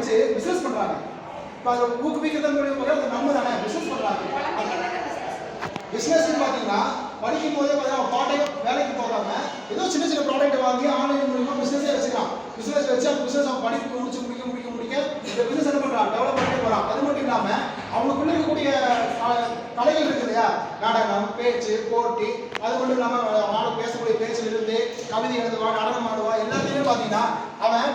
வச்சு பிசினஸ் பண்றாங்க. இப்போ அதை ஊக்குவிக்கிறது மூலியமாக அது நம்ம தானே பிசினஸ் பண்றாங்க. பிசினஸ் பார்த்தீங்கன்னா படிக்கும் போதே பார்த்தீங்கன்னா பாட்டையோ வேலைக்கு போகாம ஏதோ சின்ன சின்ன ப்ராடக்ட் வாங்கி ஆன்லைன் மூலியமா பிசினஸே வச்சுக்கலாம். பிசினஸ் வச்சு அந்த பிசினஸ் அவன் படிப்பு முடிக்க இந்த பிசினஸ் என்ன பண்றான், டெவலப் பண்ணிட்டே போறான். அது மட்டும் இல்லாம அவங்களுக்குள்ள இருக்கக்கூடிய கலைகள் இருக்கு இல்லையா, நாடகம், பேச்சு, போட்டி, அது மட்டும் இல்லாம பேசக்கூடிய பேச்சில் இருந்து கவிதை எழுதுவா, நடனம் ஆடுவா, எல்லாத்தையுமே பார்த்தீங்கன்னா அவன்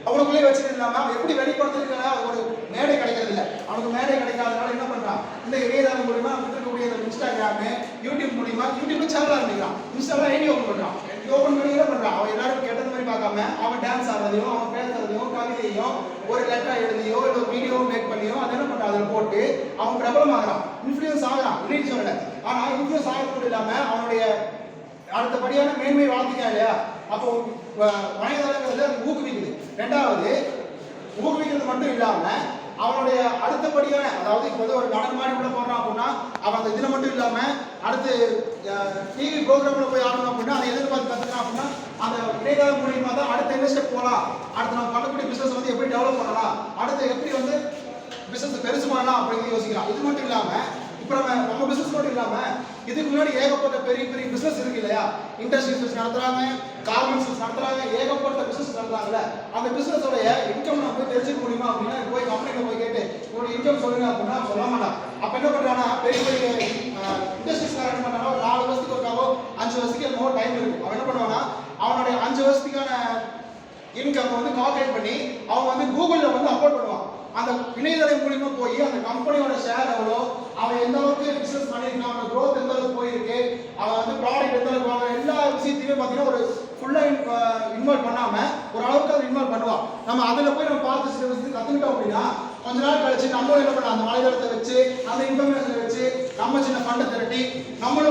அவனுக்குள்ளே வச்சுட்டு இல்லாம அவன் எப்படி வெளிப்படுத்துறதுக்கான ஒரு மேடை கிடைக்கிறது இல்லை. அவனுக்கு மேடை கிடைக்காதனால என்ன பண்றான், இந்த இணையதளம் மூலியமா இருக்கக்கூடிய இன்ஸ்டாகிராமு, யூடியூப் மூலியமா யூடியூப்ல சேனல் ஆரம்பிக்கிறான், இன்ஸ்டால ஐடி ஓபன் பண்றான். ஓபன் பண்ணி என்ன பண்றான், அவன் எல்லாரும் கேட்டது மாதிரி பார்க்காம அவன் டான்ஸ் ஆடுறதையும் அவன் பேசுறதையும் கவிதையும் ஒரு லெட்டர் எழுதியோ இல்லை ஒரு வீடியோ மேக் பண்ணியோ அதை என்ன பண்றான், அதில் போட்டு அவன் பிரபலமாகறான், இன்ஃப்ளூயன்ஸ் ஆகிறான். இல்லைன்னு சொல்லல, ஆனா இன்ஃப்ளூயன்ஸ் ஆகிறது இல்லாம அவனுடைய அடுத்தபடியான மேன்மை வாழ்த்திக்கான் இல்லையா. அப்போ வலைதளங்கிறது அது ஊக்குவிக்குது. ரெண்டாவது ஊக்குவிக்கிறது மட்டும் இல்லாம அவனுடைய அடுத்தபடியான, அதாவது இப்போ ஒரு நடன மாதிரி உள்ள போடுறான் அப்படின்னா அவன் அந்த இதில் மட்டும் இல்லாம அடுத்து டிவி ப்ரோக்ராம்ல போய் ஆடணும் அப்படின்னா அதை எதிர்பார்த்து கற்றுக்கிறான் அப்படின்னா அந்த இணையதளம் மூலியமா தான் அடுத்த என்ன ஸ்டெப் போகலாம், அடுத்து நம்ம பண்ணக்கூடிய பிசினஸ் வந்து எப்படி டெவலப் பண்ணலாம், அடுத்து எப்படி வந்து பிசினஸ் பெருசு பண்ணலாம் அப்படின்னு யோசிக்கிறான். இது மட்டும் இல்லாம இப்போ நம்ம பிசினஸ் மட்டும் இல்லாம இதுக்கு முன்னாடி ஏகப்பட்ட பெரிய பெரிய பிசினஸ் இருக்கு இல்லையா, இண்டஸ்ட்ரீஸ் நடத்துறாங்க, கார்மெண்ட்ஸ் நடத்துறாங்க, ஏகப்பட்ட பிசினஸ் நடத்துறாங்கல்ல. அந்த பிசினஸோடைய இன்கம் நம்ம போய் தெரிஞ்சுக்க முடியுமா அப்படின்னா போய் கம்பெனியில் போய் கேட்டு உங்களோட இன்கம் சொல்லுங்க அப்படின்னா சொல்ல மாட்டான். அப்ப என்ன பண்றானா, பெரிய பெரிய இண்டஸ்ட்ரீஸ் என்ன பண்றானா, ஒரு 4 வருஷத்துக்கு ஒருக்காவோ 5 வருஷத்துக்கு என்னவோ டைம் இருக்கு. அவன் என்ன பண்ணுவானா, அவனுடைய 5 வருஷத்துக்கான இன்கம் வந்து கால்குலேட் பண்ணி அவன் வந்து கூகுளில் வந்து அப்லோட் பண்ணுவான். அந்த இணையதளம் மூலியமா போய் அந்த கம்பெனியோட ஷேர் எவ்வளோ, அவன் எந்த அளவுக்கு பிசினஸ் பண்ணியிருக்கான், அவனோட க்ரோத் எந்த அளவுக்கு போயிருக்கு, அவன் வந்து ப்ராடக்ட் எந்த அளவுக்கு வாங்க, எல்லா விஷயத்தையுமே பார்த்தீங்கன்னா ஒரு ஃபுல்லாக இன்வால்வ் பண்ணாம ஒரு அளவுக்கு அதை இன்வால்வ் பண்ணுவான். நம்ம அதில் போய் நம்ம பார்த்து சில விஷயத்தை கற்றுக்கிட்டோம் அப்படின்னா கொஞ்ச நாள் கழிச்சு நம்மளும் என்ன பண்ணலாம், அந்த வலைதளத்தை வச்சு அந்த இன்ஃபர்மேஷனை வச்சு நம்ம சின்ன ஃபண்டை திரட்டி நம்மளும்